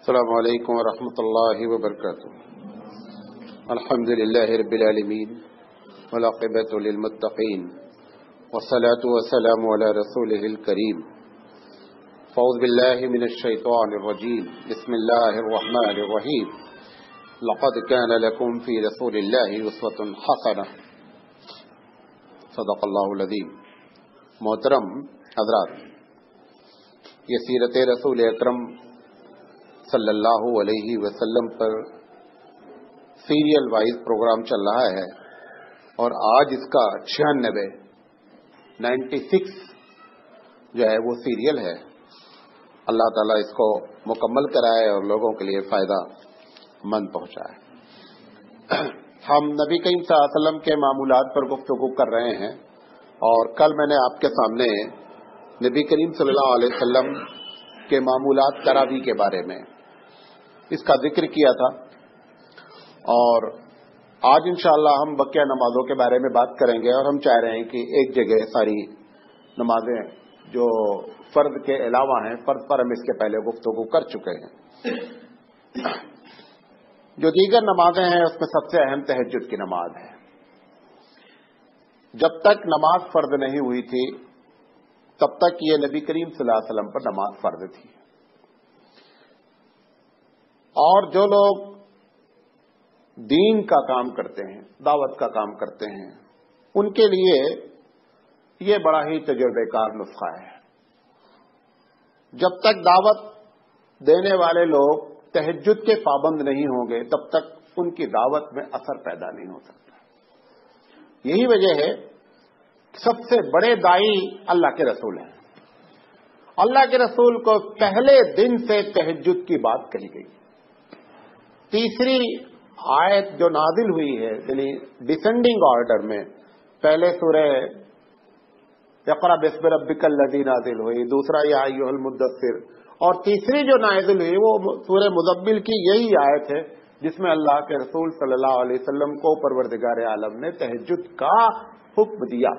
السلام علیکم ورحمۃ اللہ وبرکاتہ۔ الحمد للہ رب العالمین والعاقبۃ للمتقین والصلاة والسلام علی رسولہ الکریم۔ اعوذ باللہ من الشیطان الرجیم، بسم اللہ الرحمن الرحیم۔ لقد کان لکم فی رسول اللہ اسوۃ حسنہ، صدق اللہ العظیم۔ محترم حضرات، یہ سیرت رسول اکرم صلی اللہ علیہ وسلم پر سیریل وائز پروگرام چل رہا ہے، اور آج اس کا 96 جو ہے وہ سیریل ہے۔ اللہ تعالیٰ اس کو مکمل کرائے اور لوگوں کے لیے فائدہ مند پہنچائے۔ ہم نبی کریم صلی اللہ علیہ وسلم کے معمولات پر گفتگو کر رہے ہیں، اور کل میں نے آپ کے سامنے نبی کریم صلی اللہ علیہ وسلم کے معمولات تراویح کے بارے میں اس کا ذکر کیا تھا، اور آج انشاءاللہ ہم بقیہ نمازوں کے بارے میں بات کریں گے۔ اور ہم چاہ رہے ہیں کہ ایک جگہ ساری نمازیں جو فرض کے علاوہ ہیں، فرض پر ہم اس کے پہلے گفتگو کر چکے ہیں۔ جو دیگر نمازیں ہیں اس میں سب سے اہم تہجد کی نماز ہے۔ جب تک نماز فرض نہیں ہوئی تھی تب تک یہ نبی کریم صلی اللہ علیہ وسلم پر نماز فرض تھی، اور جو لوگ دین کا کام کرتے ہیں، دعوت کا کام کرتے ہیں، ان کے لیے یہ بڑا ہی تجربہ کار نسخہ ہے۔ جب تک دعوت دینے والے لوگ تہجد کے پابند نہیں ہوں گے تب تک ان کی دعوت میں اثر پیدا نہیں ہو سکتا۔ یہی وجہ ہے سب سے بڑے دائی اللہ کے رسول ہیں۔ اللہ کے رسول کو پہلے دن سے تہجد کی بات کہی گئی۔ تیسری آیت جو نازل ہوئی ہے، یعنی ڈسینڈنگ آرڈر میں، پہلے سورہ اقرأ باسم ربک الذی نازل ہوئی، دوسرا یا ایھا المدثر، اور تیسری جو نازل ہوئی وہ سورہ مزمل کی یہی آیت ہے جس میں اللہ کے رسول صلی اللہ علیہ وسلم کو پروردگار عالم نے تہجد کا حکم دیا۔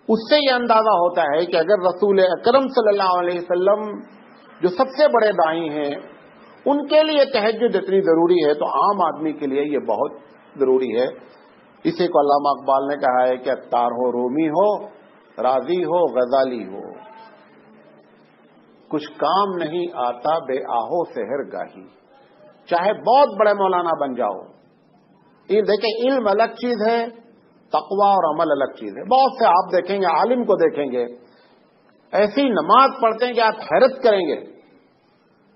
اس سے یہ اندازہ ہوتا ہے کہ اگر رسول اکرم صلی اللہ علیہ وسلم جو سب سے بڑے دائی ہیں ان کے لیے تہجد اتنی ضروری ہے تو عام آدمی کے لیے یہ بہت ضروری ہے۔ اسی کو علامہ اقبال نے کہا ہے کہ عطار ہو، رومی ہو، رازی ہو، غزالی ہو، کچھ کام نہیں آتا بے آہو سحر گاہی۔ چاہے بہت بڑے مولانا بن جاؤ، یہ دیکھیں علم الگ چیز ہے، تقوی اور عمل الگ چیز ہے۔ بہت سے آپ دیکھیں گے، عالم کو دیکھیں گے ایسی نماز پڑھتے ہیں کہ آپ حیرت کریں گے،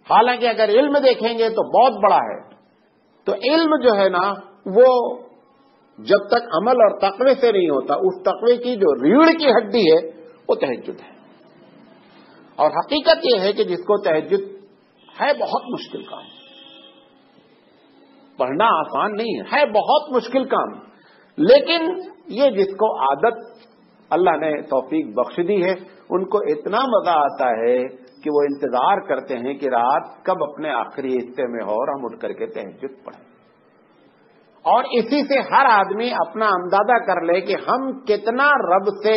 حالانکہ اگر علم دیکھیں گے تو بہت بڑا ہے۔ تو علم جو ہے نا، وہ جب تک عمل اور تقوی سے نہیں ہوتا، اس تقوی کی جو ریڑھ کی ہڈی ہے وہ تہجد ہے۔ اور حقیقت یہ ہے کہ جس کو تہجد ہے بہت مشکل کام، پڑھنا آسان نہیں ہے بہت مشکل کام، لیکن یہ جس کو عادت اللہ نے توفیق بخش دی ہے ان کو اتنا مزہ آتا ہے کہ وہ انتظار کرتے ہیں کہ رات کب اپنے آخری حصے میں ہو اور ہم اٹھ کر کے تہجد پڑھیں۔ اور اسی سے ہر آدمی اپنا اندازہ کر لے کہ ہم کتنا رب سے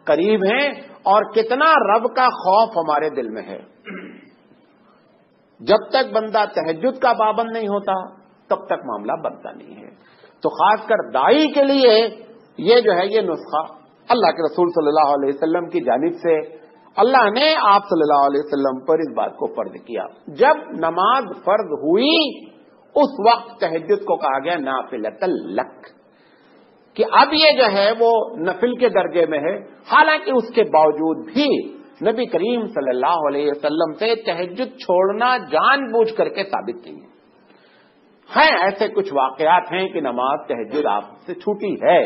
قریب ہیں اور کتنا رب کا خوف ہمارے دل میں ہے۔ جب تک بندہ تہجد کا پابند نہیں ہوتا تب تک معاملہ بنتا نہیں ہے۔ تو خاص کر دائی کے لیے یہ جو ہے یہ نسخہ اللہ کے رسول صلی اللہ علیہ وسلم کی جانب سے اللہ نے آپ صلی اللہ علیہ وسلم پر اس بات کو فرض کیا۔ جب نماز فرض ہوئی اس وقت تہجد کو کہا گیا نافلۃ لک، کہ اب یہ جو ہے وہ نفل کے درجے میں ہے، حالانکہ اس کے باوجود بھی نبی کریم صلی اللہ علیہ وسلم سے تہجد چھوڑنا جان بوجھ کر کے ثابت نہیں ہے۔ ایسے کچھ واقعات ہیں کہ نماز تہجد آپ سے چھوٹی ہے۔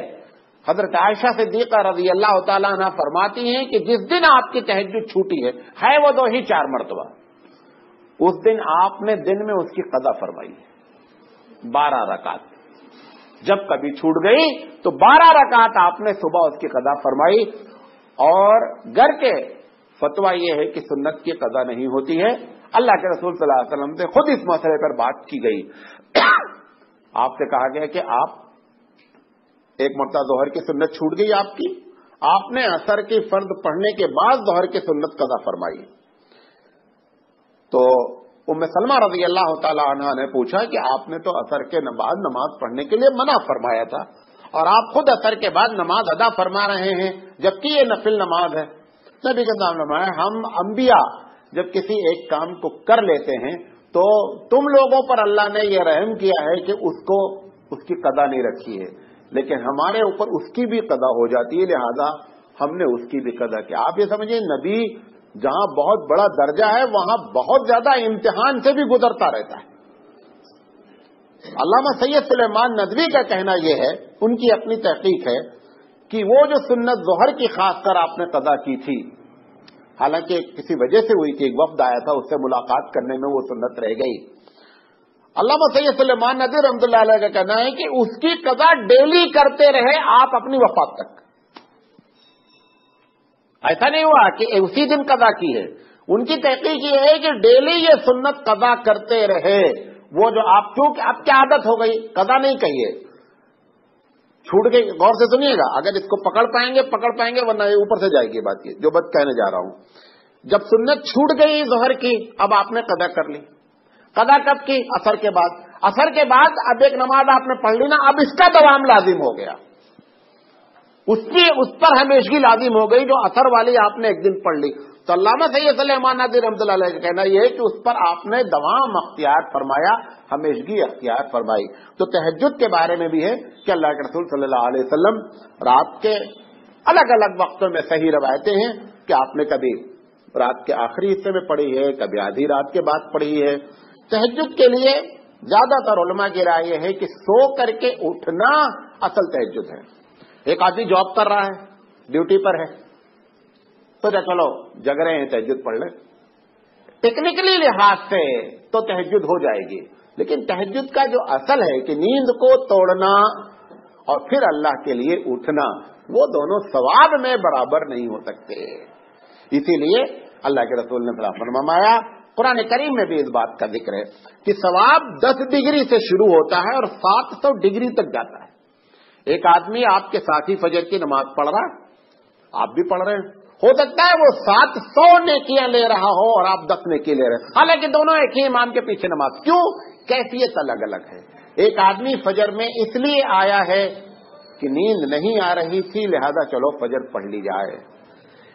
حضرت عائشہ صدیقہ رضی اللہ تعالیٰ عنہ فرماتی ہیں کہ جس دن آپ کی تہجد چھوٹی ہے وہ 2 ہی 4 مرتبہ، اس دن آپ نے دن میں اس کی قضا فرمائی 12 رکعت۔ جب کبھی چھوٹ گئی تو 12 رکعت آپ نے صبح اس کی قضا فرمائی۔ اور گر کے فتویٰ یہ ہے کہ سنت کی قضا نہیں ہوتی ہے، اللہ کے رسول صلی اللہ علیہ وسلم سے خود اس مسئلے پر بات کی گئی۔ آپ سے کہا گیا کہ آپ ایک مرتبہ ظہر کی سنت چھوٹ گئی آپ نے عصر کی فرض پڑھنے کے بعد ظہر کی سنت قضا فرمائی۔ تو ام سلمہ رضی اللہ تعالی عنہا نے پوچھا کہ آپ نے تو عصر کے بعد نماز پڑھنے کے لیے منع فرمایا تھا اور آپ خود عصر کے بعد نماز ادا فرما رہے ہیں جبکہ یہ نفل نماز ہے. نبی کے نام فرمایا ہم انبیاء جب کسی ایک کام کو کر لیتے ہیں تو تم لوگوں پر اللہ نے یہ رحم کیا ہے کہ اس کی قضا نہیں رکھی ہے، لیکن ہمارے اوپر اس کی بھی قضا ہو جاتی ہے، لہذا ہم نے اس کی بھی قضا کی. آپ یہ سمجھیں نبی جہاں بہت بڑا درجہ ہے وہاں بہت زیادہ امتحان سے بھی گزرتا رہتا ہے. علامہ سید سلیمان ندوی کا کہنا یہ ہے، ان کی اپنی تحقیق ہے، کہ وہ جو سنت ظہر کی خاص کر آپ نے قضا کی تھی، حالانکہ کسی وجہ سے ہوئی تھی، ایک وفد آیا تھا اس سے ملاقات کرنے میں وہ سنت رہ گئی. علامہ سید سلیمان ندوی رحمۃ اللہ علیہ کا کہنا ہے کہ اس کی قضا ڈیلی کرتے رہے آپ اپنی وفات تک. ایسا نہیں ہوا کہ اسی دن قضا کی ہے. ان کی تحقیق یہ ہے کہ ڈیلی یہ سنت قضا کرتے رہے. وہ جو آپ کیونکہ اب کیا عادت ہو گئی، قضا نہیں کہیے، چھوٹ گئی. غور سے سنیے گا، اگر اس کو پکڑ پائیں گے ورنہ یہ اوپر سے جائے گی بات کی جو بات کہنے جا رہا ہوں. جب سنت چھوٹ گئی ظہر کی، اب آپ نے قضا کر لی. قضا کب کی؟ عصر کے بعد. عصر کے بعد اب ایک نماز آپ نے پڑھ لی نا، اب اس کا دوام لازم ہو گیا، اس پر ہمیشگی لازم ہو گئی جو عصر والی آپ نے ایک دن پڑھ لی. تو علامہ سید سلیمان ندوی رحمۃ اللہ علیہ کا کہنا یہ ہے کہ اس پر آپ نے دوام اختیار فرمایا، ہمیشگی اختیار فرمائی. تو تہجد کے بارے میں بھی ہے کہ اللہ کے رسول صلی اللہ علیہ وسلم رات کے الگ الگ وقتوں میں صحیح روایتیں ہیں کہ آپ نے کبھی رات کے آخری حصے میں پڑھی ہے، کبھی آدھی رات کے بعد پڑھی ہے. تہجد کے لیے زیادہ تر علماء کی رائے یہ ہے کہ سو کر کے اٹھنا اصل تہجد ہے. ایک آدمی جاب کر رہا ہے، ڈیوٹی پر ہے، سوچا چلو جگ رہے ہیں تہجد پڑھ لیں. ٹیکنیکلی لحاظ سے تو تہجد ہو جائے گی، لیکن تہجد کا جو اصل ہے کہ نیند کو توڑنا اور پھر اللہ کے لیے اٹھنا، وہ دونوں ثواب میں برابر نہیں ہو سکتے. اسی لیے اللہ کے رسول نے فرمایا، قرآن کریم میں بھی اس بات کا ذکر ہے کہ ثواب 10 ڈگری سے شروع ہوتا ہے اور 700 ڈگری تک جاتا ہے. ایک آدمی آپ کے ساتھی فجر کی نماز پڑھ رہا، آپ بھی پڑھ رہے ہیں، ہو سکتا ہے وہ 700 نیکیاں لے رہا ہو اور آپ 10 نیکی لے رہے ہیں، حالانکہ دونوں ایک ہی امام کے پیچھے نماز. کیوں؟ کیفیت الگ الگ ہے. ایک آدمی فجر میں اس لیے آیا ہے کہ نیند نہیں آ رہی تھی، لہذا چلو فجر پڑھ لی جائے.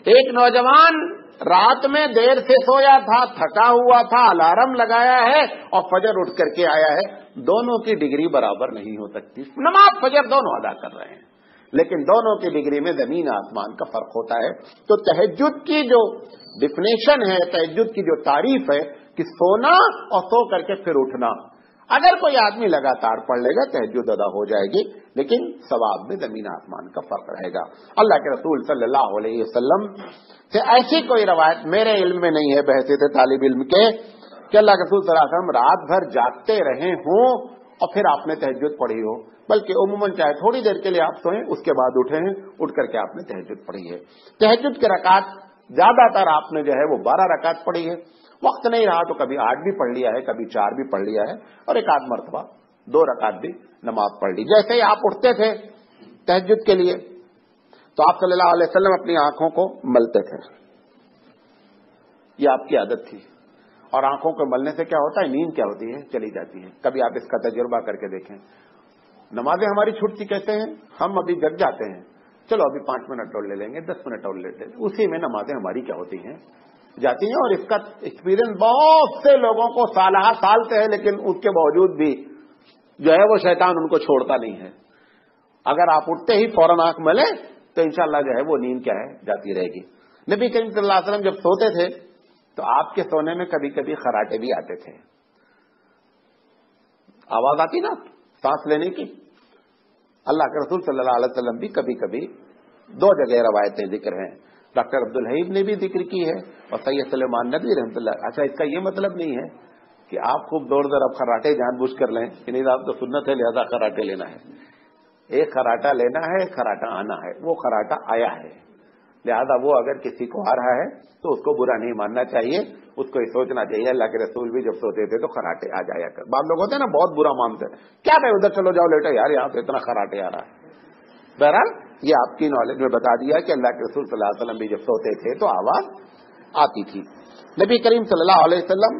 ایک نوجوان رات میں دیر سے سویا تھا، تھکا ہوا تھا، الارم لگایا ہے اور فجر اٹھ کر کے آیا ہے. دونوں کی ڈگری برابر نہیں ہو سکتی. نماز فجر دونوں ادا کر رہے ہیں، لیکن دونوں کی ڈگری میں زمین آسمان کا فرق ہوتا ہے. تو تہجد کی جو ڈیفینیشن ہے، تہجد کی جو تعریف ہے کہ سونا اور سو کر کے پھر اٹھنا، اگر کوئی آدمی لگاتار پڑھ لے گا تہجد ادا ہو جائے گی، لیکن ثواب میں زمین آسمان کا فرق رہے گا. اللہ کے رسول صلی اللہ علیہ وسلم سے ایسی کوئی روایت میرے علم میں نہیں ہے بحیثیت طالب علم کے کہ اللہ کے رسول صلی اللہ علیہ وسلم رات بھر جاگتے رہے ہوں اور پھر آپ نے تہجد پڑھی ہو، بلکہ عموماً چاہے تھوڑی دیر کے لیے آپ سوئیں، اس کے بعد اٹھے ہیں، اٹھ کر کے آپ نے تہجد پڑھی ہے. تہجد کے رکعت زیادہ تر آپ نے جو ہے وہ 12 رکعت پڑھی ہے. وقت نہیں رہا تو کبھی 8 بھی پڑھ لیا ہے، کبھی 4 بھی پڑھ لیا ہے، اور ایک آدھ مرتبہ 2 رکعت بھی نماز پڑھ لی. جیسے ہی آپ اٹھتے تھے تہجد کے لیے تو آپ صلی اللہ علیہ وسلم اپنی آنکھوں کو ملتے تھے، یہ آپ کی عادت تھی. اور آنکھوں کو ملنے سے کیا ہوتا ہے؟ نیند کیا ہوتی ہے؟ چلی جاتی ہے. کبھی آپ اس کا تجربہ کر کے دیکھیں. نمازیں ہماری چھوٹتی کہتے ہیں، ہم ابھی جگ جاتے ہیں، چلو ابھی 5 منٹ اور لے لیں گے، 10 منٹ اور لے لیں گے، اسی میں نمازیں ہماری کیا ہوتی ہیں؟ جاتی ہیں. اور اس کا ایکسپیرئنس بہت سے لوگوں کو سالہ سال سے ہے، لیکن اس کے باوجود بھی جو ہے وہ شیطان ان کو چھوڑتا نہیں ہے. اگر آپ اٹھتے ہی فوراً آنکھ ملے تو انشاءاللہ جو ہے وہ نیند کیا ہے؟ جاتی رہے گی. نبی کریم صلی اللہ علیہ وسلم جب سوتے تھے تو آپ کے سونے میں کبھی کبھی خراٹے بھی آتے تھے. آواز آتی نا سانس لینے کی. اللہ کے رسول صلی اللہ علیہ وسلم بھی کبھی کبھی 2 جگہ روایتیں ذکر ہیں. ڈاکٹر عبدالحیب نے بھی ذکر کی ہے اور سید سلیمان ندوی رحمۃ اللہ. اچھا، اس کا یہ مطلب نہیں ہے کہ آپ خوب دوڑ اب خراٹے جان بوجھ کر لیں کہ نہیں آپ تو سنت ہے لہذا خراٹے لینا ہے. ایک خراٹا لینا ہے، خراٹا آنا ہے. وہ خراٹا آیا ہے، لہذا وہ اگر کسی کو آ رہا ہے تو اس کو برا نہیں ماننا چاہیے، اس کو یہ سوچنا چاہیے اللہ کے رسول بھی جب سوتے تھے تو خراٹے آ جایا کر. بعض لوگ ہوتے ہیں نا بہت برا مانتے ہیں، کیا بھائی ادھر چلو جاؤ لیٹو یار، یہاں سے اتنا خراٹے آ رہا ہے. بہرحال یہ آپ کی نالج میں بتا دیا کہ اللہ کے رسول صلی اللہ علیہ وسلم بھی جب سوتے تھے تو آواز آتی تھی. نبی کریم صلی اللہ علیہ وسلم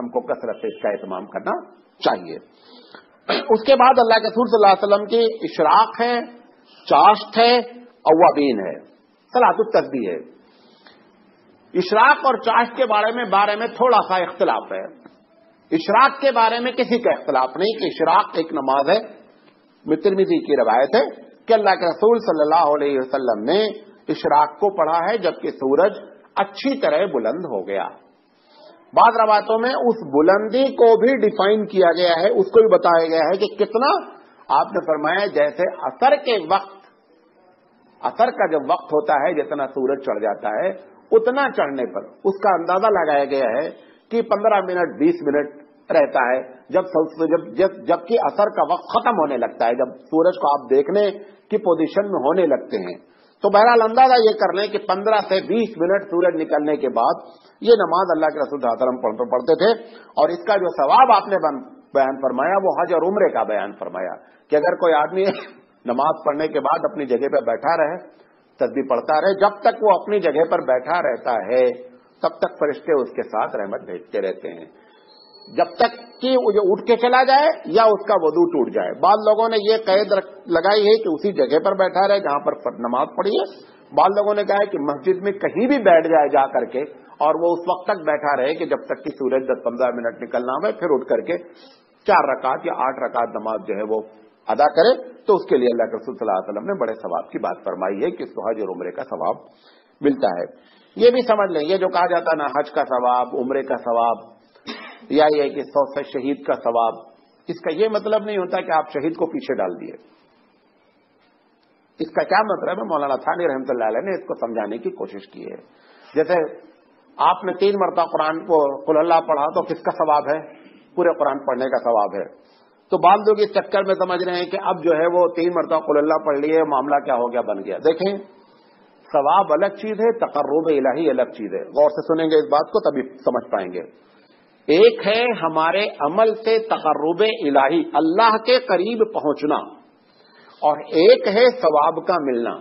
ہم کو کثرت سے اس کا اہتمام کرنا چاہیے۔ اس کے بعد اللہ کے رسول صلی اللہ علیہ وسلم کی اشراق ہے، چاشت ہے، اوابین ہے، صلاۃ التسبیح ہے۔ اشراق اور چاشت کے بارے میں تھوڑا سا اختلاف ہے۔ اشراق کے بارے میں کسی کا اختلاف نہیں کہ اشراق ایک نماز ہے، ترمذی کی روایت ہے کہ اللہ کے رسول صلی اللہ علیہ وسلم نے اشراق کو پڑھا ہے جبکہ سورج اچھی طرح بلند ہو گیا۔ بعض روایتوں میں اس بلندی کو بھی ڈیفائن کیا گیا ہے، اس کو بھی بتایا گیا ہے کہ کتنا، آپ نے فرمایا جیسے عصر کے وقت، عصر کا جب وقت ہوتا ہے جتنا سورج چڑھ جاتا ہے اتنا چڑھنے پر اس کا اندازہ لگایا گیا ہے کہ 15 منٹ 20 منٹ رہتا ہے جبکہ عصر کا وقت ختم ہونے لگتا ہے، جب سورج کو آپ دیکھنے کی پوزیشن میں ہونے لگتے ہیں۔ تو بہرحال اندازہ یہ کر لیں کہ 15 سے 20 منٹ سورج نکلنے کے بعد یہ نماز اللہ کے رسول صلی اللہ علیہ وسلم پڑھتے تھے، اور اس کا جو ثواب آپ نے بیان فرمایا وہ حج اور عمرے کا بیان فرمایا کہ اگر کوئی آدمی نماز پڑھنے کے بعد اپنی جگہ پہ بیٹھا رہے، تسبیح پڑھتا رہے، جب تک وہ اپنی جگہ پر بیٹھا رہتا ہے تب تک فرشتے اس کے ساتھ رحمت بھیجتے رہتے ہیں، جب تک کہ وہ جو اٹھ کے چلا جائے یا اس کا وضو ٹوٹ جائے۔ بعض لوگوں نے یہ قید لگائی ہے کہ اسی جگہ پر بیٹھا رہے جہاں پر نماز پڑھی ہے، بعض لوگوں نے کہا ہے کہ مسجد میں کہیں بھی بیٹھ جائے جا کر کے، اور وہ اس وقت تک بیٹھا رہے کہ جب تک کہ سورج 10-15 منٹ نکلنا ہو، پھر اٹھ کر کے 4 رکعت یا 8 رکعت نماز جو ہے وہ ادا کرے، تو اس کے لیے اللہ کے رسول صلی اللہ علیہ وسلم نے بڑے ثواب کی بات فرمائی ہے کہ اس کو حج اور عمرے کا ثواب ملتا ہے۔ یہ بھی سمجھ لیں، یہ جو کہا جاتا ہے نا حج کا ثواب، عمرے کا ثواب، یا یہ کہ 100 شہید کا ثواب، اس کا یہ مطلب نہیں ہوتا کہ آپ شہید کو پیچھے ڈال دیے۔ اس کا کیا مطلب ہے؟ مولانا ثانی رحمۃ اللہ علیہ نے اس کو سمجھانے کی کوشش کی ہے۔ جیسے آپ نے 3 مرتبہ قرآن کو قل اللہ پڑھا تو کس کا ثواب ہے؟ پورے قرآن پڑھنے کا ثواب ہے۔ تو بعض لوگ اس چکر میں سمجھ رہے ہیں کہ اب جو ہے وہ 3 مرتبہ قل اللہ پڑھ لیے، معاملہ کیا ہو گیا، بن گیا۔ دیکھیں، ثواب الگ چیز ہے، تقرب الہی الگ چیز ہے۔ غور سے سنیں گے اس بات کو تبھی سمجھ پائیں گے۔ ایک ہے ہمارے عمل سے تقرب الہی، اللہ کے قریب پہنچنا، اور ایک ہے ثواب کا ملنا۔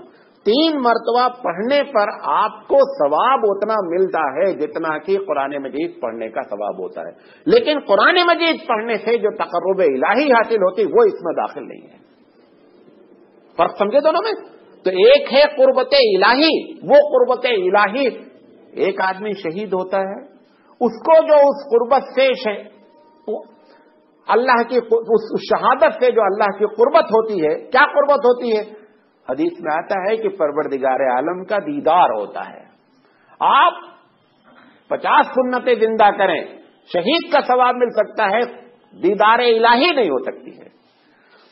3 مرتبہ پڑھنے پر آپ کو ثواب اتنا ملتا ہے جتنا کہ قرآن مجید پڑھنے کا ثواب ہوتا ہے، لیکن قرآن مجید پڑھنے سے جو تقرب الہی حاصل ہوتی وہ اس میں داخل نہیں ہے۔ فرق سمجھے دونوں میں؟ تو ایک ہے قربت الہی، وہ قربت الہی، ایک آدمی شہید ہوتا ہے، اس کو جو اس قربت سے اللہ کی اس شہادت سے جو اللہ کی قربت ہوتی ہے، کیا قربت ہوتی ہے؟ حدیث میں آتا ہے کہ پروردگار عالم کا دیدار ہوتا ہے۔ آپ 50 سنتیں زندہ کریں، شہید کا ثواب مل سکتا ہے، دیدار الہی نہیں ہو سکتی ہے۔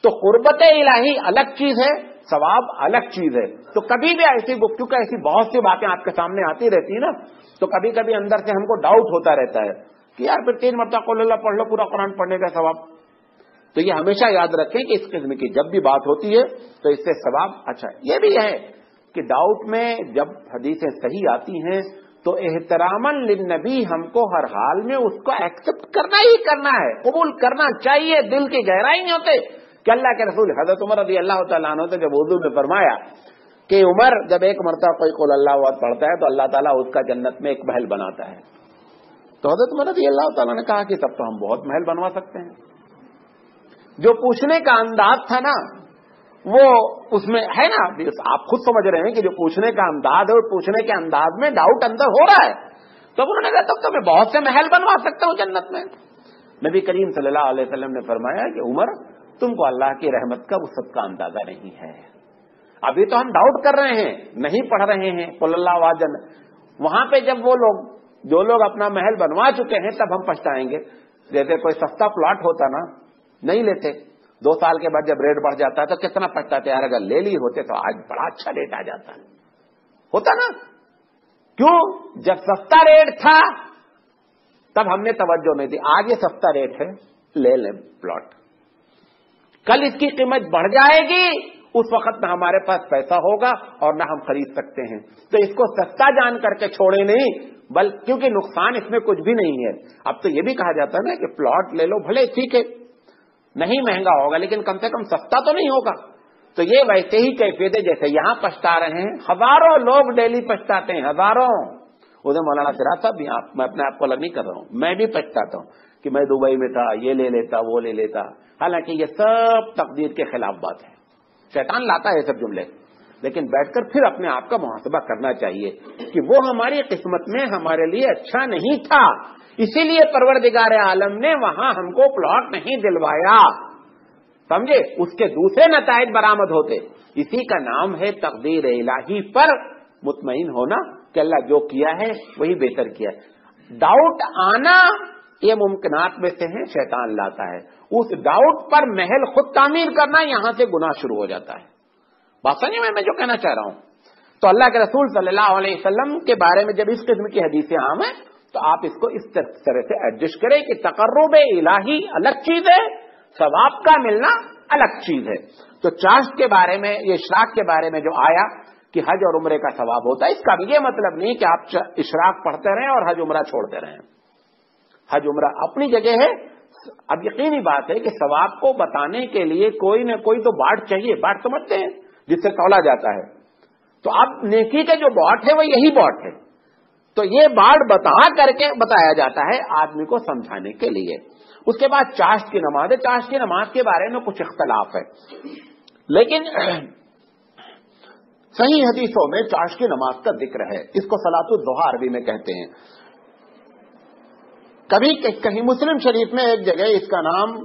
تو قربت الہی الگ چیز ہے، ثواب الگ چیز ہے۔ تو کبھی بھی ایسی گفتگو کا ایسی بہت سی باتیں آپ کے سامنے آتی رہتی ہیں نا، تو کبھی کبھی اندر سے ہم کو ڈاؤٹ ہوتا رہتا ہے کہ یار پھر 3 مرتبہ قل اللہ پڑھ لو، پورا قرآن پڑھنے کا ثواب۔ تو یہ ہمیشہ یاد رکھیں کہ اس قسم کی جب بھی بات ہوتی ہے تو اس سے ثواب اچھا ہے۔ یہ بھی ہے کہ ڈاؤٹ میں جب حدیثیں صحیح آتی ہیں تو احتراماً للنبی ہم کو ہر حال میں اس کو ایکسپٹ کرنا ہی کرنا ہے، قبول کرنا چاہیے۔ دل کی گہرائی نہیں ہوتے کہ اللہ کے رسول حضرت عمر رضی اللہ تعالیٰ عنہ نے جب وضو میں فرمایا کہ عمر جب 1 مرتبہ کوئی قل اللہ پڑھتا ہے تو اللہ تعالیٰ اس کا جنت میں ایک محل بناتا ہے، تو حضرت عمر رضی اللہ تعالیٰ نے کہا کہ تب تو ہم بہت محل بنوا سکتے ہیں۔ جو پوچھنے کا انداز تھا نا وہ اس میں ہے نا، آپ خود سمجھ رہے ہیں کہ جو پوچھنے کا انداز ہے اور پوچھنے کے انداز میں ڈاؤٹ اندر ہو رہا ہے، تو انہوں نے کہا تب تو میں بہت سے محل بنوا سکتا ہوں جنت میں۔ نبی کریم صلی اللہ علیہ وسلم نے فرمایا کہ عمر تم کو اللہ کی رحمت کا وسعت کا اندازہ نہیں ہے، ابھی تو ہم ڈاؤٹ کر رہے ہیں، نہیں پڑھ رہے ہیں قل اللہ واحد۔ وہاں پہ جب وہ لوگ جو لوگ اپنا محل بنوا چکے ہیں تب ہم پچھتائیں گے۔ جیسے کوئی سستا پلاٹ ہوتا نا، نہیں لیتے، 2 سال کے بعد جب ریٹ بڑھ جاتا ہے تو کتنا پچھتاتے یار اگر لے لی ہوتے تو آج بڑا اچھا ریٹ آ جاتا ہے، ہوتا نا؟ کیوں؟ جب سستا ریٹ تھا تب ہم نے توجہ نہیں دی، آج یہ سستا ریٹ ہے، لے لیں پلاٹ، کل اس کی قیمت بڑھ جائے گی، اس وقت نہ ہمارے پاس پیسہ ہوگا اور نہ ہم خرید سکتے ہیں۔ تو اس کو سستا جان کر کے چھوڑے نہیں، بلکہ کیونکہ نقصان اس میں کچھ بھی نہیں ہے۔ اب تو یہ بھی کہا جاتا ہے نا کہ پلاٹ لے لو، بھلے ٹھیک ہے نہیں مہنگا ہوگا لیکن کم سے کم سستا تو نہیں ہوگا۔ تو یہ ویسے ہی کیفیت ہے جیسے یہاں پچھتا رہے ہیں، ہزاروں لوگ ڈیلی پچھتاتے ہیں، ہزاروں۔ ادھر مولانا سراج صاحب بھی، میں اپنے آپ کو الگ نہیں کر رہا ہوں، میں بھی پچھتاتا ہوں کہ میں دبئی میں تھا، یہ لے لیتا وہ لے لیتا، حالانکہ یہ سب تقدیر کے خلاف بات ہے. شیطان لاتا ہے یہ سب جملے، لیکن بیٹھ کر پھر اپنے آپ کا محاسبہ کرنا چاہیے کہ وہ ہماری قسمت میں ہمارے لیے اچھا نہیں تھا، اسی لیے پروردگار عالم نے وہاں ہم کو پلاٹ نہیں دلوایا. سمجھے؟ اس کے دوسرے نتائج برآمد ہوتے. اسی کا نام ہے تقدیر الہی پر مطمئن ہونا کہ اللہ جو کیا ہے وہی بہتر کیا ہے. ڈاؤٹ آنا یہ ممکنات میں سے ہے، شیطان لاتا ہے. اس ڈاؤٹ پر محل خود تعمیر کرنا، یہاں سے گناہ شروع ہو جاتا ہے. بات سمجھے میں جو کہنا چاہ رہا ہوں؟ تو اللہ کے رسول صلی اللہ علیہ وسلم کے بارے میں جب اس قسم کی حدیثیں عام ہیں تو آپ اس کو اس طرح سے ایڈجسٹ کریں کہ تقرب الہی الگ چیز ہے، ثواب کا ملنا الگ چیز ہے. تو چاشت کے بارے میں، یہ اشراق کے بارے میں جو آیا کہ حج اور عمرے کا ثواب ہوتا ہے، اس کا بھی یہ مطلب نہیں کہ آپ اشراق پڑھتے رہیں اور حج عمرہ چھوڑتے رہیں. حج عمرہ اپنی جگہ ہے. اب یقینی بات ہے کہ ثواب کو بتانے کے لیے کوئی نہ کوئی تو باٹ چاہیے. باٹ سمجھتے ہیں جس سے تولا جاتا ہے. تو اب نیکی کا جو باٹ ہے وہ یہی باٹ ہے. تو یہ باٹ بتا کر کے بتایا جاتا ہے آدمی کو سمجھانے کے لیے. اس کے بعد چاشت کی نماز ہے. چاشت کی نماز کے بارے میں کچھ اختلاف ہے، لیکن صحیح حدیثوں میں چاشت کی نماز کا ذکر ہے. اس کو صلاۃ الضحیٰ عربی میں کہتے ہیں. کبھی کہیں مسلم شریف میں ایک جگہ اس کا نام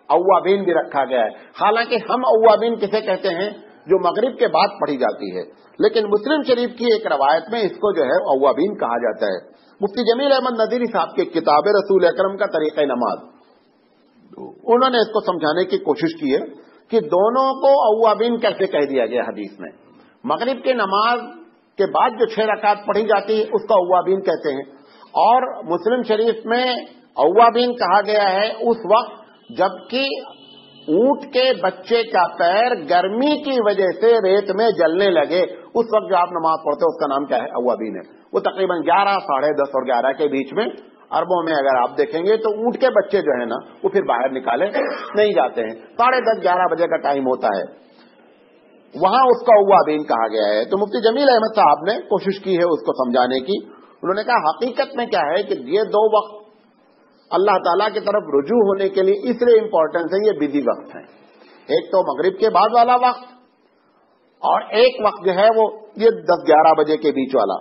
اوابین بھی رکھا گیا ہے. حالانکہ ہم اوابین کسے کہتے ہیں؟ جو مغرب کے بعد پڑھی جاتی ہے. لیکن مسلم شریف کی ایک روایت میں اس کو جو ہے اوابین کہا جاتا ہے. مفتی جمیل احمد نظیری صاحب کی کتاب رسول اکرم کا طریقہ نماز، انہوں نے اس کو سمجھانے کی کوشش کی ہے کہ دونوں کو اوابین کیسے کہہ دیا گیا حدیث میں. مغرب کی نماز کے بعد جو 6 رکعت پڑھی جاتی ہے اس کو اوابین کہتے ہیں، اور مسلم شریف میں اوابین کہا گیا ہے اس وقت جبکہ اونٹ کے بچے کا پیر گرمی کی وجہ سے ریت میں جلنے لگے. اس وقت جو آپ نماز پڑھتے ہیں اس کا نام کیا ہے؟ اوابین ہے. وہ تقریباً 11، 10:30 اور 11 کے بیچ میں عربوں میں اگر آپ دیکھیں گے تو اونٹ کے بچے جو ہے نا وہ پھر باہر نکالے نہیں جاتے ہیں. 10:30، 11 بجے کا ٹائم ہوتا ہے، وہاں اس کا اوابین کہا گیا ہے. تو مفتی جمیل احمد صاحب نے کوشش کی ہے اس کو سمجھانے کی. انہوں نے کہا حقیقت میں کیا ہے کہ یہ 2 وقت اللہ تعالیٰ کی طرف رجوع ہونے کے لیے اس لیے امپورٹنس ہے، یہ بزی وقت ہیں. ایک تو مغرب کے بعد والا وقت، اور ایک وقت جو ہے وہ یہ 10-11 بجے کے بیچ والا.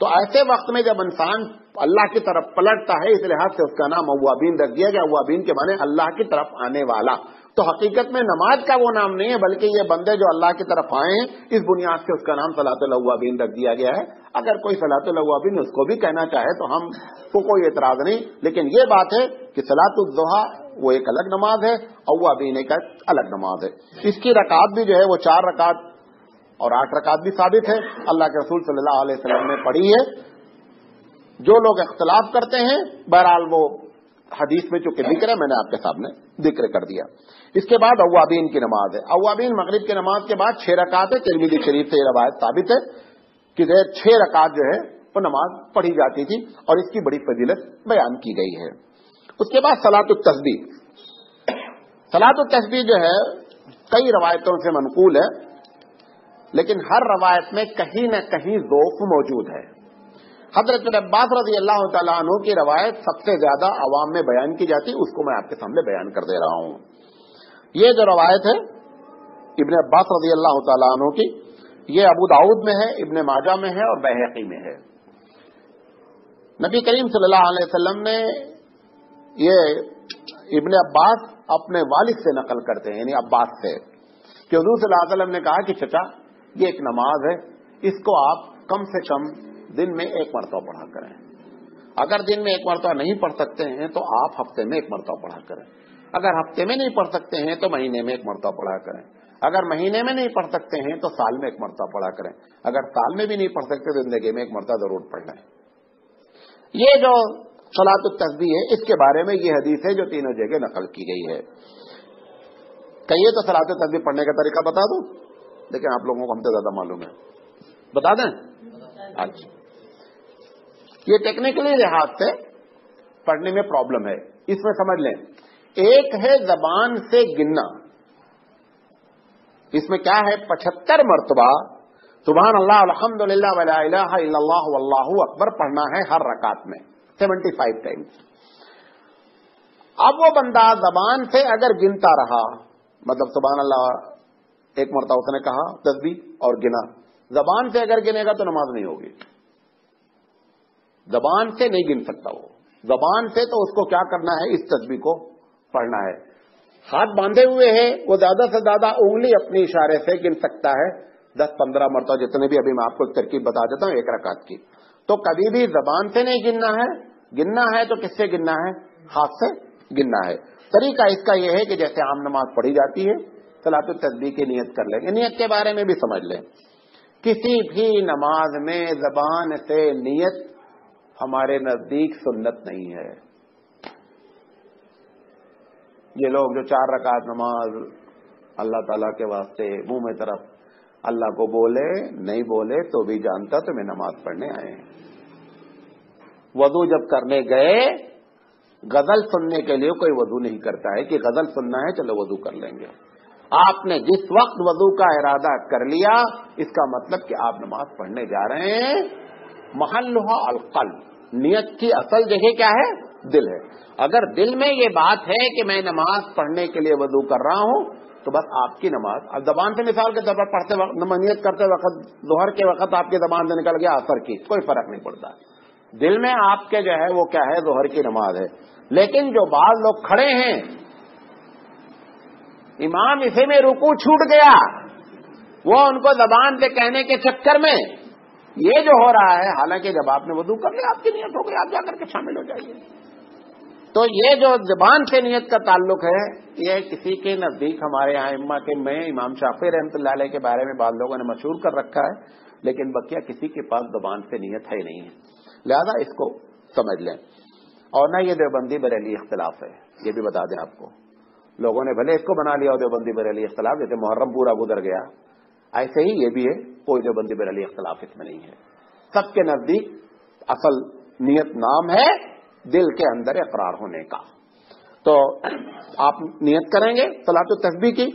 تو ایسے وقت میں جب انسان اللہ کی طرف پلٹتا ہے، اس لحاظ سے اس کا نام اوابین رکھ دیا گیا. اوابین کے معنی اللہ کی طرف آنے والا. تو حقیقت میں نماز کا وہ نام نہیں ہے، بلکہ یہ بندے جو اللہ کی طرف آئے ہیں، اس بنیاد سے اس کا نام صلاۃ الاوابین رکھ دیا گیا ہے. اگر کوئی صلاۃ الاوابین اس کو بھی کہنا چاہے تو ہم کو کوئی اعتراض نہیں، لیکن یہ بات ہے کہ صلاۃ الضحیٰ وہ ایک الگ نماز ہے، اوابین ایک الگ نماز ہے. اس کی رکعت بھی جو ہے وہ 4 رکعت اور 8 رکعت بھی ثابت ہے، اللہ کے رسول صلی اللہ علیہ وسلم نے پڑھی ہے. جو لوگ اختلاف کرتے ہیں بہرحال وہ حدیث میں چونکہ ذکر ہے، میں نے آپ کے سامنے ذکر کر دیا. اس کے بعد اوابین کی نماز ہے. اوابین مغرب کی نماز کے بعد 6 رکعت ہے. ترمذی شریف سے یہ روایت ثابت ہے کہ 6 رکعت جو ہے وہ نماز پڑھی جاتی تھی، اور اس کی بڑی فضیلت بیان کی گئی ہے. اس کے بعد صلاۃ التسبیح. صلاۃ التسبیح جو ہے کئی روایتوں سے منقول ہے، لیکن ہر روایت میں کہیں نہ کہیں ضعف موجود ہے. حضرت عباس رضی اللہ تعالیٰ عنہ کی روایت سب سے زیادہ عوام میں بیان کی جاتی، اس کو میں آپ کے سامنے بیان کر دے رہا ہوں. یہ جو روایت ہے ابن عباس رضی اللہ تعالیٰ عنہ کی، یہ ابو داؤد میں ہے، ابن ماجہ میں ہے اور بیہقی میں ہے. نبی کریم صلی اللہ علیہ وسلم نے یہ ابن عباس اپنے والد سے نقل کرتے ہیں، یعنی عباس سے، کہ حضور صلی اللہ علیہ وسلم نے کہا کہ چچا یہ ایک نماز ہے، اس کو آپ کم سے کم دن میں 1 مرتبہ پڑھا کریں. اگر دن میں 1 مرتبہ نہیں پڑھ سکتے ہیں تو آپ ہفتے میں 1 مرتبہ پڑھا کریں. اگر ہفتے میں نہیں پڑھ سکتے ہیں تو مہینے میں 1 مرتبہ پڑھا کریں. اگر مہینے میں نہیں پڑھ سکتے ہیں تو سال میں 1 مرتبہ پڑھا کریں. اگر سال میں بھی نہیں پڑھ سکتے تو زندگی میں 1 مرتبہ ضرور پڑھ لیں. یہ جو صلاۃ التسبیح ہے اس کے بارے میں یہ حدیث ہے جو 3 جگہ نقل کی گئی ہے. کہیے تو صلاۃ التسبیح پڑھنے کا طریقہ بتا دوں، لیکن آپ لوگوں کو ہم سے زیادہ معلوم ہے، بتا دیں؟ اچھا، یہ ٹیکنیکلی لحاظ سے پڑھنے میں پرابلم ہے. اس میں سمجھ لیں، ایک ہے زبان سے گننا، اس میں کیا ہے 75 مرتبہ سبحان اللہ الحمدللہ ولا الہ الا اللہ واللہ اکبر پڑھنا ہے ہر رکعت میں 75 ٹائمز. اب وہ بندہ زبان سے اگر گنتا رہا، مطلب سبحان اللہ ایک مرتبہ اس نے کہا تسبیح اور گنا، زبان سے اگر گنے گا تو نماز نہیں ہوگی، زبان سے نہیں گن سکتا وہ، زبان سے تو اس کو کیا کرنا ہے، اس تسبیح کو پڑھنا ہے۔ ہاتھ باندھے ہوئے ہیں، وہ زیادہ سے زیادہ انگلی اپنے اشارے سے گن سکتا ہے 10-15 مرتبہ، جتنے بھی ابھی میں آپ کو ایک ترکیب بتا دیتا ہوں ایک رکعت کی۔ تو کبھی بھی زبان سے نہیں گننا ہے تو کس سے گننا ہے، ہاتھ سے گننا ہے۔ طریقہ اس کا یہ ہے کہ جیسے عام نماز پڑھی جاتی ہے، صلاۃ التسبیح کی نیت کر لیں گے، نیت کے بارے میں بھی سمجھ لیں۔ کسی بھی نماز میں زبان سے نیت ہمارے نزدیک سنت نہیں ہے۔ یہ لوگ جو 4 رکعت نماز اللہ تعالیٰ کے واسطے منہ میں طرف اللہ کو بولے نہیں بولے تو بھی جانتا تو میں نماز پڑھنے آئے ہیں۔ وضو جب کرنے گئے، غزل سننے کے لیے کوئی وضو نہیں کرتا ہے کہ غزل سننا ہے چلو وضو کر لیں گے۔ آپ نے جس وقت وضو کا ارادہ کر لیا، اس کا مطلب کہ آپ نماز پڑھنے جا رہے ہیں۔ محلھا القلب، نیت کی اصل جگہ کیا ہے، دل ہے۔ اگر دل میں یہ بات ہے کہ میں نماز پڑھنے کے لیے وضو کر رہا ہوں تو بس آپ کی نماز، اب زبان سے مثال کے طور پر پڑھتے وقت، نیت کرتے وقت، ظہر کے وقت آپ کی زبان سے نکل گیا عصر کی، کوئی فرق نہیں پڑتا، دل میں آپ کے جو ہے وہ کیا ہے، ظہر کی نماز ہے۔ لیکن جو بعض لوگ کھڑے ہیں، امام اسے میں رکوع چھوٹ گیا، وہ ان کو زبان سے کہنے کے چکر میں یہ جو ہو رہا ہے، حالانکہ جب آپ نے وضو کر لیا آپ کی نیت ہو گئی، آپ جا کر کے شامل ہو جائیے۔ تو یہ جو زبان سے نیت کا تعلق ہے، یہ کسی کے نزدیک ہمارے یہاں ائمہ کے میں امام شافعی رحمۃ اللہ علیہ کے بارے میں بعض لوگوں نے مشہور کر رکھا ہے، لیکن بقیہ کسی کے پاس زبان سے نیت ہے نہیں ہے، لہذا اس کو سمجھ لیں۔ اور نہ یہ دیوبندی بریلی اختلاف ہے، یہ بھی بتا دیں آپ کو، لوگوں نے بھلے اس کو بنا لیا دیوبندی بریلی اختلاف، جیسے محرم پورا گزر گیا، ایسے ہی یہ بھی ہے، کوئی دیوبندی بریلی اختلاف اس میں نہیں ہے۔ سب کے نزدیک اصل نیت نام ہے دل کے اندر اقرار ہونے کا۔ تو آپ نیت کریں گے صلاۃ التسبیح کی،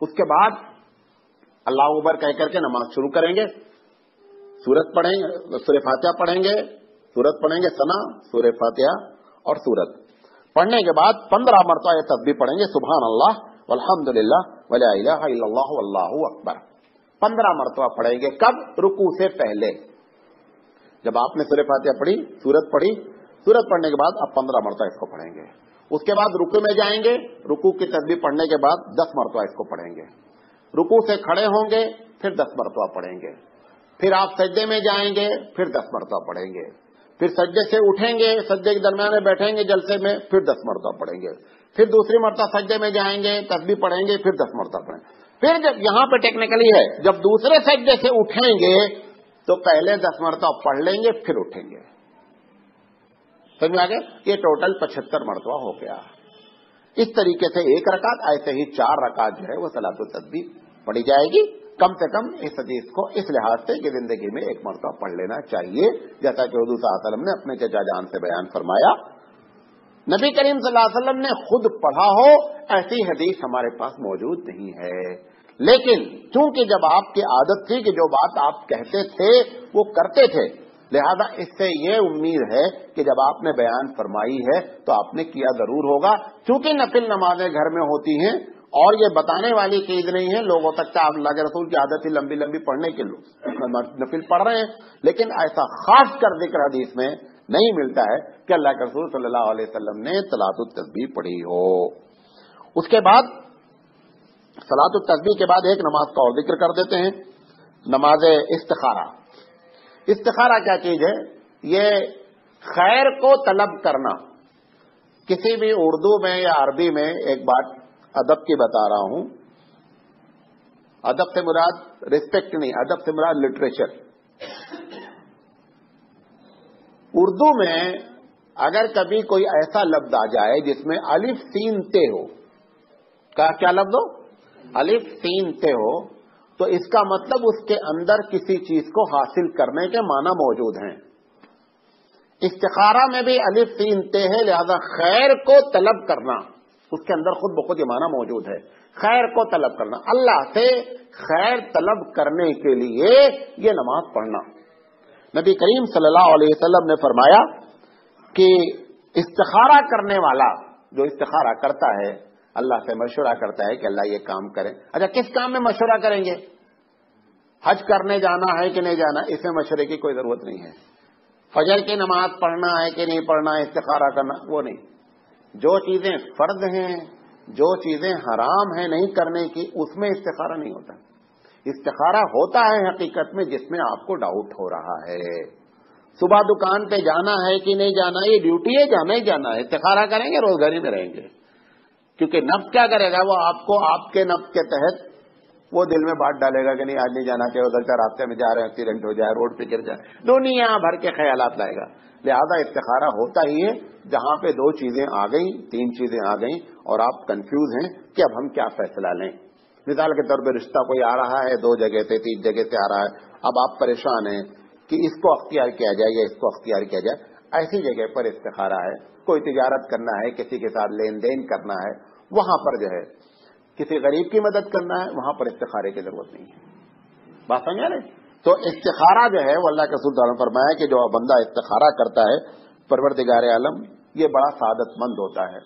اس کے بعد اللہ اکبر کہہ کر کے نماز شروع کریں گے، سورت پڑھیں گے، سورہ فاتحہ پڑھیں گے، سورت پڑھیں گے ثنا، سورہ فاتحہ اور سورت پڑھنے کے بعد 15 مرتبہ یہ تسبیح پڑھیں گے، سبحان اللہ والحمدللہ ولا الہ الا اللہ واللہ اکبر، 15 مرتبہ پڑھیں گے۔ کب؟ رکوع سے پہلے۔ جب آپ نے سورہ فاتحہ پڑھی، سورت پڑھی، سورت پڑھنے کے بعد اب 15 مرتبہ اس کو پڑھیں گے۔ اس کے بعد رکوع میں جائیں گے، رکوع کی تسبیح پڑھنے کے بعد 10 مرتبہ اس کو پڑھیں گے۔ رکوع سے کھڑے ہوں گے، پھر 10 مرتبہ پڑھیں گے۔ پھر آپ سجدے میں جائیں گے، پھر 10 مرتبہ پڑھیں گے۔ پھر سجدے سے اٹھیں گے، سجدے کے درمیان میں بیٹھیں گے جلسے میں، پھر 10 مرتبہ پڑھیں گے۔ پھر دوسری مرتبہ سجدے میں جائیں گے، تسبیح پڑھیں گے، پھر 10 مرتبہ پڑھیں گے۔ پھر جب یہاں پہ ٹیکنیکلی ہے، جب دوسرے سجدے سے اٹھیں گے تو پہلے 10 مرتبہ پڑھ لیں گے، پھر اٹھیں گے۔ سمجھ آ گئے؟ یہ ٹوٹل 75 مرتبہ ہو گیا۔ اس طریقے سے ایک رکعت، ایسے ہی 4 رکعت جو ہے وہ صلاۃ التسبیح پڑھی جائے گی۔ کم سے کم اس حدیث کو اس لحاظ سے کہ زندگی میں ایک مرتبہ پڑھ لینا چاہیے، جیسا کہ حضور صلی اللہ علیہ وسلم نے اپنے چچا جان سے بیان فرمایا۔ نبی کریم صلی اللہ علیہ وسلم نے خود پڑھا ہو ایسی حدیث ہمارے پاس موجود نہیں ہے، لیکن چونکہ جب آپ کی عادت تھی کہ جو بات آپ کہتے تھے وہ کرتے تھے، لہذا اس سے یہ امید ہے کہ جب آپ نے بیان فرمائی ہے تو آپ نے کیا ضرور ہوگا، چونکہ نفل نمازیں گھر میں ہوتی ہیں اور یہ بتانے والی چیز نہیں ہے لوگوں تک کہ آپ اللہ کے رسول کی عادت ہی لمبی لمبی پڑھنے کے لوگ نفل پڑھ رہے ہیں، لیکن ایسا خاص کر ذکر حدیث میں نہیں ملتا ہے کہ اللہ کے رسول صلی اللہ علیہ وسلم نے صلاۃ التسبیح پڑھی ہو۔ اس کے بعد صلاۃ التسبیح کے بعد ایک نماز کا اور ذکر کر دیتے ہیں، نماز استخارہ۔ استخارہ کیا چیز ہے؟ یہ خیر کو طلب کرنا۔ کسی بھی اردو میں یا عربی میں ایک بات ادب کی بتا رہا ہوں، ادب سے مراد ریسپیکٹ نہیں، ادب سے مراد لٹریچر۔ اردو میں اگر کبھی کوئی ایسا لفظ آ جائے جس میں الف سین تے ہو، کیا لفظ ہو؟ الف سین تے ہو، تو اس کا مطلب اس کے اندر کسی چیز کو حاصل کرنے کے معنی موجود ہیں۔ استخارہ میں بھی الف سین تے ہے، لہذا خیر کو طلب کرنا، اس کے اندر خود بخود یہ معنی موجود ہے، خیر کو طلب کرنا، اللہ سے خیر طلب کرنے کے لیے یہ نماز پڑھنا۔ نبی کریم صلی اللہ علیہ وسلم نے فرمایا کہ استخارہ کرنے والا جو استخارہ کرتا ہے اللہ سے مشورہ کرتا ہے کہ اللہ یہ کام کرے. اچھا کس کام میں مشورہ کریں گے؟ حج کرنے جانا ہے کہ نہیں جانا، اس میں مشورے کی کوئی ضرورت نہیں ہے. فجر کی نماز پڑھنا ہے کہ نہیں پڑھنا، استخارہ کرنا وہ نہیں. جو چیزیں فرض ہیں، جو چیزیں حرام ہیں نہیں کرنے کی، اس میں استخارہ نہیں ہوتا. استخارہ ہوتا ہے حقیقت میں جس میں آپ کو ڈاؤٹ ہو رہا ہے. صبح دکان پہ جانا ہے کہ نہیں جانا، یہ ڈیوٹی ہے، جانا ہی جانا ہے. استخارہ کریں گے روزگاری میں رہیں گے، کیونکہ نفس کیا کرے گا، وہ آپ کو آپ کے نفس کے تحت وہ دل میں بات ڈالے گا کہ نہیں آج نہیں جانا چاہیے، ادھر کا راستے میں جا رہے ہیں ایکسیڈنٹ ہو جائے، روڈ پہ گر جائے، دنیا بھر کے خیالات لائے گا. لہذا استخارہ ہوتا ہی ہے جہاں پہ دو چیزیں آ گئیں، تین چیزیں آ گئیں اور آپ کنفیوز ہیں کہ اب ہم کیا فیصلہ لیں. مثال کے طور پہ رشتہ کوئی آ رہا ہے 2 جگہ سے 3 جگہ سے آ رہا ہے، اب آپ پریشان ہیں کہ اس کو اختیار کیا جائے یا اس کو اختیار کیا جائے. ایسی جگہ پر استخارہ ہے. کوئی تجارت کرنا ہے، کسی کے ساتھ لین دین کرنا ہے، وہاں پر جو ہے کسی غریب کی مدد کرنا ہے، وہاں پر استخارے کی ضرورت نہیں ہے. بات سمجھا رہے؟ تو استخارہ جو ہے وہ اللہ کے رسول صلی اللہ علیہ وسلم نے فرمایا کہ جو بندہ استخارہ کرتا ہے پروردگار عالم یہ بڑا سعادت مند ہوتا ہے.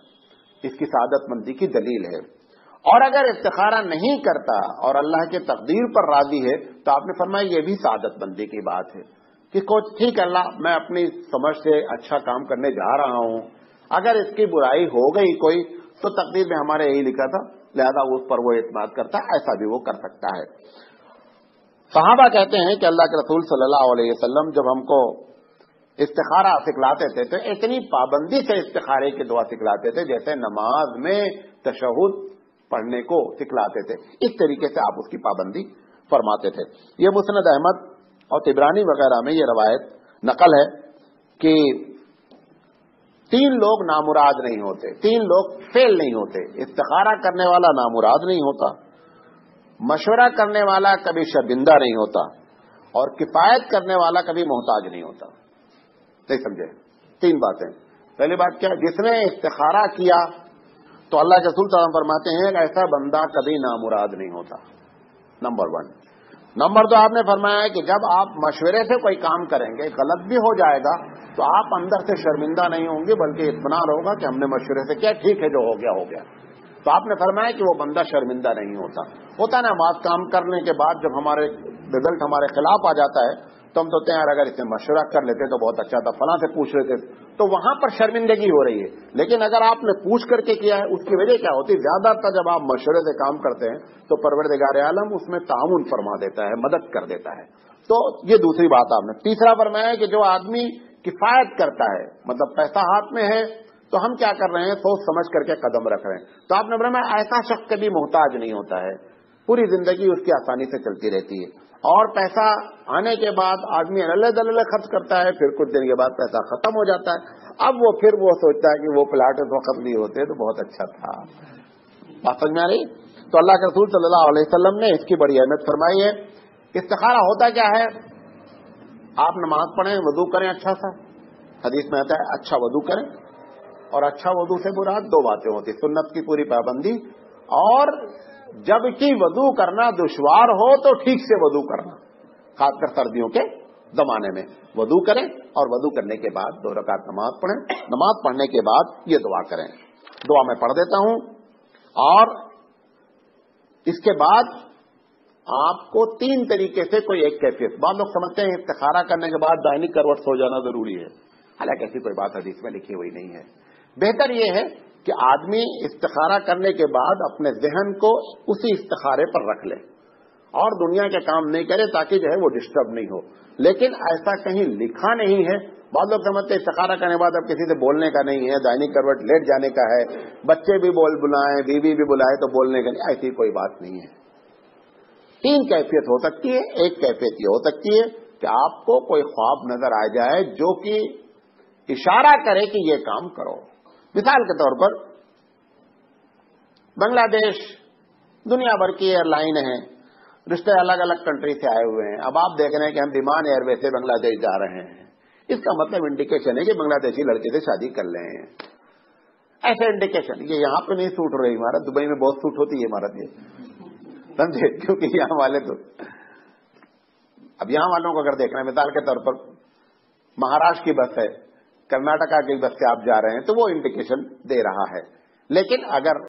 اس کی سعادت مندی کی دلیل ہے. اور اگر استخارہ نہیں کرتا اور اللہ کے تقدیر پر راضی ہے تو آپ نے فرمایا یہ بھی سعادت مندی کی بات ہے کہ کوئی ٹھیک ہے اللہ میں اپنی سمجھ سے اچھا کام کرنے جا رہا ہوں، اگر اس کی برائی ہو گئی کوئی تو تقدیر میں ہمارے یہی لکھا تھا، لہذا اس پر وہ اعتماد کرتا ہے. ایسا بھی وہ کر سکتا ہے. صحابہ کہتے ہیں کہ اللہ کے رسول صلی اللہ علیہ وسلم جب ہم کو استخارہ سکھلاتے تھے تو اتنی پابندی سے استخارے کی دعا سکھلاتے تھے جیسے نماز میں تشہد پڑھنے کو سکھلاتے تھے. اس طریقے سے آپ اس کی پابندی فرماتے تھے. یہ مسند احمد اور طبرانی وغیرہ میں یہ روایت نقل ہے کہ 3 لوگ نامراد نہیں ہوتے، 3 لوگ فیل نہیں ہوتے. استخارہ کرنے والا نامراد نہیں ہوتا، مشورہ کرنے والا کبھی شرمندہ نہیں ہوتا، اور کفایت کرنے والا کبھی محتاج نہیں ہوتا. نہیں سمجھے؟ 3 باتیں. پہلی بات کیا؟ جس نے استخارہ کیا تو اللہ کے رسول صلی اللہ علیہ وسلم فرماتے ہیں کہ ایسا بندہ کبھی نامراد نہیں ہوتا. نمبر 1. نمبر 2 آپ نے فرمایا ہے کہ جب آپ مشورے سے کوئی کام کریں گے غلط بھی ہو جائے گا تو آپ اندر سے شرمندہ نہیں ہوں گے بلکہ اطمینان ہوگا کہ ہم نے مشورے سے کیا ٹھیک ہے، جو ہو گیا ہو گیا. تو آپ نے فرمایا کہ وہ بندہ شرمندہ نہیں ہوتا نا. بات کام کرنے کے بعد جب ہمارے رزلٹ ہمارے خلاف آ جاتا ہے تو ہم تو یار اگر اس نے مشورہ کر لیتے تو بہت اچھا تھا، فلاں سے پوچھ لیتے تو وہاں پر شرمندگی ہو رہی ہے. لیکن اگر آپ نے پوچھ کر کے کیا ہے اس کی وجہ کیا ہوتی ہے؟ زیادہ تر جب آپ مشورے سے کام کرتے ہیں تو پروردگار عالم اس میں تعاون فرما دیتا ہے، مدد کر دیتا ہے. تو یہ دوسری بات آپ نے. تیسرا فرمایا کہ جو آدمی کفایت کرتا ہے، مطلب پیسہ ہاتھ میں ہے تو ہم کیا کر رہے ہیں؟ سوچ سمجھ کر کے قدم رکھ رہے ہیں. تو آپ نے فرمایا ایسا شخص کبھی محتاج نہیں ہوتا ہے، پوری زندگی اس کی آسانی سے چلتی رہتی ہے. اور پیسہ آنے کے بعد آدمی دلے خرچ کرتا ہے، پھر کچھ دن کے بعد پیسہ ختم ہو جاتا ہے. اب وہ پھر وہ سوچتا ہے کہ وہ پلاٹ اس وقت نہیں ہوتے تو بہت اچھا تھا. بات سمجھ میں آ رہی؟ تو اللہ کے رسول صلی اللہ علیہ وسلم نے اس کی بڑی اہمیت فرمائی ہے. استخارہ ہوتا کیا ہے؟ آپ نماز پڑھیں، وضو کریں اچھا سا. حدیث میں آتا ہے اچھا وضو کریں، اور اچھا وضو سے مراد 2 باتیں ہوتی: سنت کی پوری پابندی، اور جب کہ وضو کرنا دشوار ہو تو ٹھیک سے وضو کرنا. خاص کر سردیوں کے زمانے میں وضو کریں اور وضو کرنے کے بعد 2 رکعت نماز پڑھیں. نماز پڑھنے کے بعد یہ دعا کریں. دعا میں پڑھ دیتا ہوں. اور اس کے بعد آپ کو 3 طریقے سے کوئی ایک کیفیت. بعض لوگ سمجھتے ہیں استخارہ کرنے کے بعد دائنی کروٹ سو جانا ضروری ہے، حالانکہ ایسی کوئی بات حدیث میں لکھی ہوئی نہیں ہے. بہتر یہ ہے کہ آدمی استخارہ کرنے کے بعد اپنے ذہن کو اسی استخارے پر رکھ لے اور دنیا کے کام نہیں کرے تاکہ جو ہے وہ ڈسٹرب نہیں ہو. لیکن ایسا کہیں لکھا نہیں ہے. بعض لوگ سمجھتے ہیں استخارہ کرنے کے بعد اب کسی سے بولنے کا نہیں ہے، دائنی کروٹ لیٹ جانے کا ہے، بچے بھی بلائیں، بیوی بھی بلائے تو بولنے کا نہیں. ایسی کوئی بات نہیں ہے. 3 کیفیت ہو سکتی ہے. ایک کیفیت یہ ہو سکتی ہے کہ آپ کو کوئی خواب نظر آ جائے جو کہ اشارہ کرے کہ یہ کام کرو. مثال کے طور پر بنگلہ دیش دنیا بھر کی ایئر لائن ہیں، رشتے الگ الگ کنٹری سے آئے ہوئے ہیں. اب آپ دیکھ رہے ہیں کہ ہم بیمان ایئر ویز سے بنگلہ دیش جا رہے ہیں. اس کا مطلب انڈیکیشن ہے کہ بنگلہ دیشی لڑکے سے شادی کر لیں. ایسے انڈیکیشن یہ یہاں پہ نہیں سوٹ ہو رہی عمارت، دبئی میں بہت سوٹ ہوتی ہے عمارت، یہ سمجھے؟ کیونکہ یہاں والے تو اب یہاں والوں کو اگر دیکھ رہے ہیں، مثال کے طور پر مہاراشٹر کی بس ہے، کرناٹکا کی بس سے آپ جا رہے ہیں تو وہ انڈیکیشن دے رہا ہے. لیکن اگر